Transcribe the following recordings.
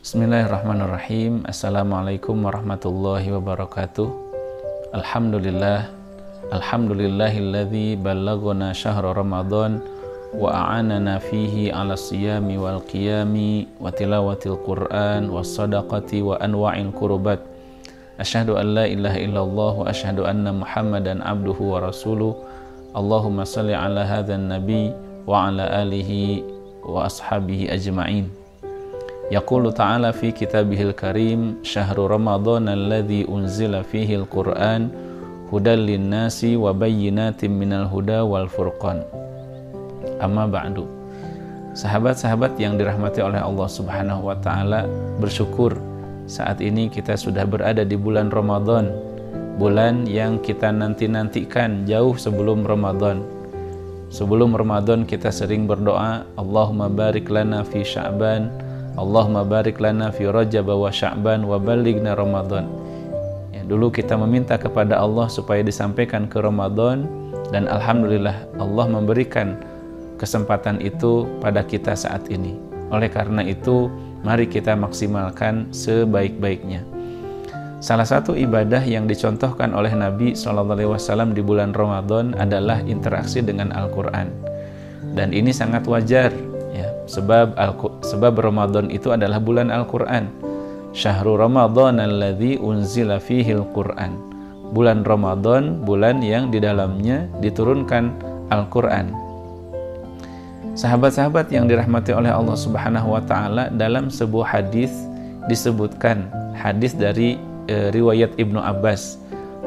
Bismillahirrahmanirrahim. Assalamualaikum warahmatullahi wabarakatuh. Alhamdulillahilladzi ballaghana syahra Ramadan wa a'anana fihi 'ala siyami wal qiyami wa tilawatil Qur'an was sadaqati wa anwa'il qurbat. Asyhadu an la ilaha illallah wa asyhadu anna Muhammadan abduhu wa rasuluh. Allahumma shalli 'ala hadzal nabi wa 'ala alihi wa ashabihi ajma'in. Yaqulu ta'ala fi kitabihil karim syahru ramadhan alladzi unzila fihil Qur'an hudal linnasi wa bayyinatin minal huda wal furqan. Amma ba'du. Sahabat-sahabat yang dirahmati oleh Allah Subhanahu wa taala, bersyukur saat ini kita sudah berada di bulan Ramadan, bulan yang kita nanti-nantikan jauh sebelum Ramadan. Sebelum Ramadan kita sering berdoa, Allahumma barik lana fi Sya'ban, Allahumma barik lana fi Rajab wa Sya'ban wa ballighna Ramadan. Ya, dulu kita meminta kepada Allah supaya disampaikan ke Ramadan, dan alhamdulillah Allah memberikan kesempatan itu pada kita saat ini. Oleh karena itu, mari kita maksimalkan sebaik-baiknya. Salah satu ibadah yang dicontohkan oleh Nabi SAW di bulan Ramadan adalah interaksi dengan Al-Quran. Dan ini sangat wajar, ya, sebab Ramadan itu adalah bulan Al-Quran. Syahrul Ramadan alladzi unzila fihil Qur'an. Bulan Ramadan, bulan yang di dalamnya diturunkan Al-Quran. Sahabat-sahabat yang dirahmati oleh Allah Subhanahu wa taala, dalam sebuah hadis disebutkan, hadis dari riwayat Ibnu Abbas,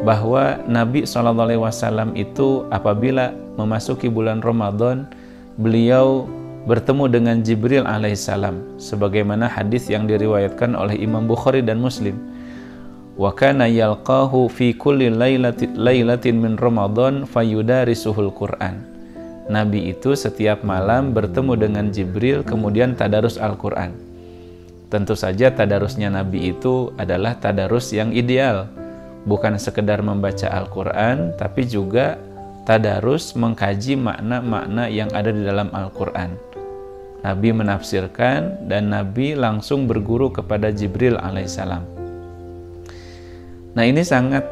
bahwa Nabi SAW itu apabila memasuki bulan Ramadan, beliau bertemu dengan Jibril alaihissalam, sebagaimana hadis yang diriwayatkan oleh Imam Bukhari dan Muslim. Wa kana yalqahu fi kulli lailatin min Ramadan fayudarisuhul Qur'an. Nabi itu setiap malam bertemu dengan Jibril, kemudian tadarus Al-Quran. Tentu saja tadarusnya Nabi itu adalah tadarus yang ideal, bukan sekedar membaca Al-Quran, tapi juga tadarus mengkaji makna-makna yang ada di dalam Al-Quran. Nabi menafsirkan dan Nabi langsung berguru kepada Jibril alaihissalam. Nah, ini sangat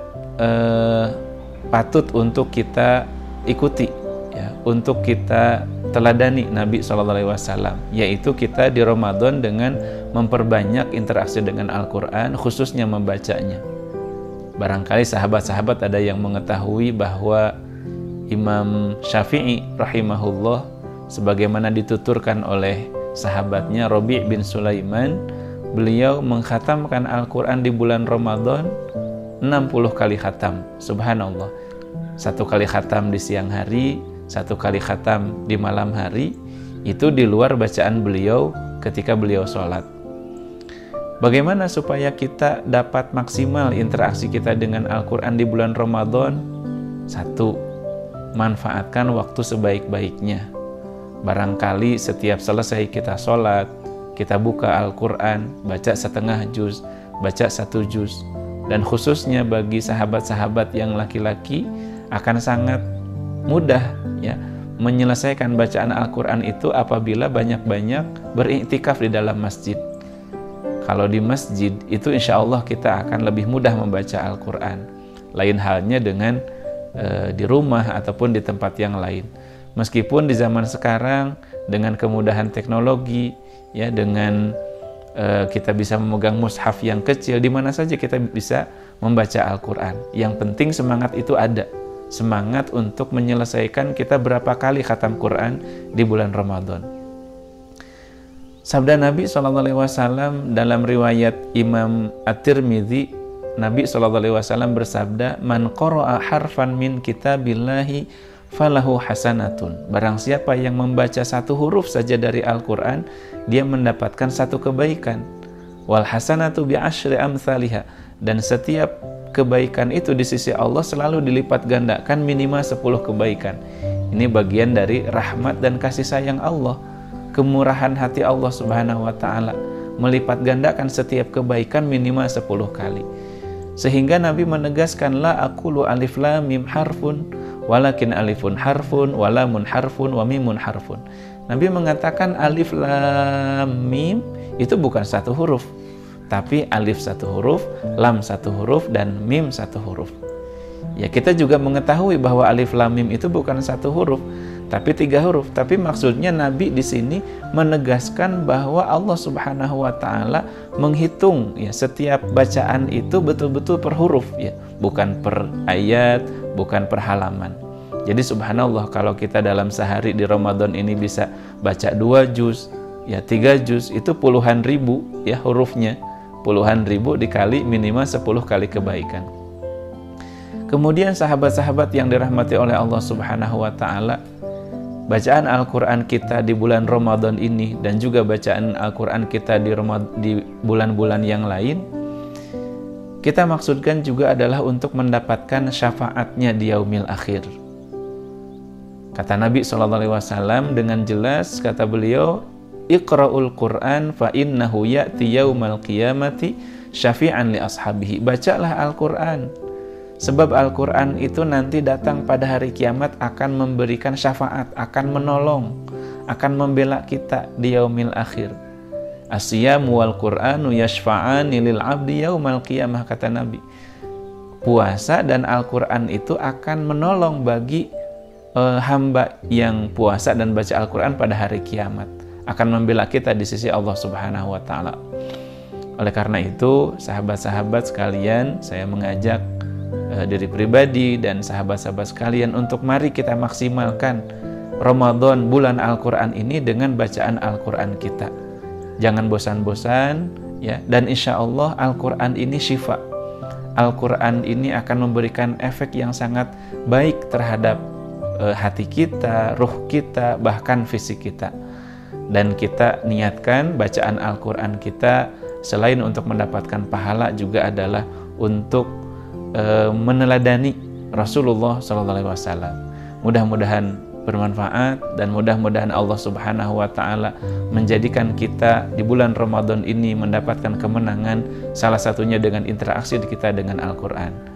patut untuk kita ikuti, ya, untuk kita teladani Nabi SAW, yaitu kita di Ramadan dengan memperbanyak interaksi dengan Al-Quran, khususnya membacanya. Barangkali sahabat-sahabat ada yang mengetahui bahwa Imam Syafi'i rahimahullah, sebagaimana dituturkan oleh sahabatnya Rabi' bin Sulaiman, beliau mengkhatamkan Al-Quran di bulan Ramadan 60 kali khatam. Subhanallah. 1 kali khatam di siang hari, 1 kali khatam di malam hari, itu di luar bacaan beliau ketika beliau sholat. Bagaimana supaya kita dapat maksimal interaksi kita dengan Al-Quran di bulan Ramadan? 1, manfaatkan waktu sebaik-baiknya. Barangkali setiap selesai kita sholat, kita buka Al-Quran, baca setengah juz, baca 1 juz. Dan khususnya bagi sahabat-sahabat yang laki-laki, akan sangat mudah, ya, menyelesaikan bacaan Al-Quran itu apabila banyak-banyak beriktikaf di dalam masjid. Kalau di masjid itu insya Allah kita akan lebih mudah membaca Al-Quran. Lain halnya dengan di rumah ataupun di tempat yang lain. Meskipun di zaman sekarang dengan kemudahan teknologi, ya, dengan kita bisa memegang mushaf yang kecil, di mana saja kita bisa membaca Al-Quran. Yang penting semangat itu ada. Semangat untuk menyelesaikan kita berapa kali khatam Quran di bulan Ramadan. Sabda Nabi SAW dalam riwayat Imam At-Tirmidzi, Nabi SAW bersabda, "Man qara'a harfan min kitabillahi falahu hasanatun." Barang siapa yang membaca 1 huruf saja dari Al-Quran, dia mendapatkan 1 kebaikan. Wal hasanatu bi asyri amsalihha, dan setiap kebaikan itu di sisi Allah selalu dilipat gandakan minimal 10 kebaikan. Ini bagian dari rahmat dan kasih sayang Allah, kemurahan hati Allah Subhanahu wa taala, melipat gandakan setiap kebaikan minimal 10 kali. Sehingga Nabi menegaskan, la aqulu alif lam mim harfun walakin alifun harfun walamun harfun wa mimun harfun. Nabi mengatakan alif lam mim itu bukan satu huruf, tapi alif satu huruf, lam satu huruf, dan mim satu huruf. Ya, kita juga mengetahui bahwa alif lam mim itu bukan satu huruf, tapi 3 huruf. Tapi maksudnya Nabi di sini menegaskan bahwa Allah Subhanahu wa taala menghitung ya setiap bacaan itu betul-betul per huruf ya, bukan per ayat, bukan per halaman. Jadi subhanallah, kalau kita dalam sehari di Ramadan ini bisa baca 2 juz, ya 3 juz, itu puluhan ribu ya hurufnya. Puluhan ribu dikali minimal 10 kali kebaikan. Kemudian sahabat-sahabat yang dirahmati oleh Allah Subhanahu wa taala, bacaan Al-Qur'an kita di bulan Ramadan ini dan juga bacaan Al-Qur'an kita di bulan-bulan yang lain, kita maksudkan juga adalah untuk mendapatkan syafaatnya di yaumil akhir. Kata Nabi SAW dengan jelas, kata beliau, Iqra'ul Qur'an fa innahu ya'ti yaumal qiyamati syafi'an li ashabihi. Bacalah Al-Qur'an, sebab Al-Qur'an itu nanti datang pada hari kiamat akan memberikan syafaat, akan menolong, akan membela kita di yaumil akhir. As-siyamu wal Qur'anu yashfa'ani lil 'abdi yaumal qiyamah, kata Nabi. Puasa dan Al-Qur'an itu akan menolong bagi hamba yang puasa dan baca Al-Quran pada hari kiamat, akan membela kita di sisi Allah Subhanahu wa ta'ala. Oleh karena itu, sahabat-sahabat sekalian, saya mengajak diri pribadi dan sahabat-sahabat sekalian untuk mari kita maksimalkan Ramadan, bulan Al-Quran ini dengan bacaan Al-Quran kita. Jangan bosan-bosan ya, dan insya Allah Al-Quran ini syifa. Al-Quran ini akan memberikan efek yang sangat baik terhadap hati kita, ruh kita, bahkan fisik kita. Dan kita niatkan bacaan Al-Quran kita selain untuk mendapatkan pahala juga adalah untuk meneladani Rasulullah SAW. Mudah-mudahan bermanfaat dan mudah-mudahan Allah Subhanahu wa ta'ala menjadikan kita di bulan Ramadan ini mendapatkan kemenangan, salah satunya dengan interaksi kita dengan Al-Quran.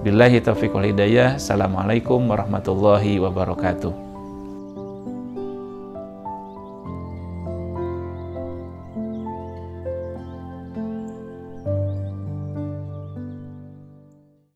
Billahi taufiq wal hidayah. Assalamualaikum warahmatullahi wabarakatuh.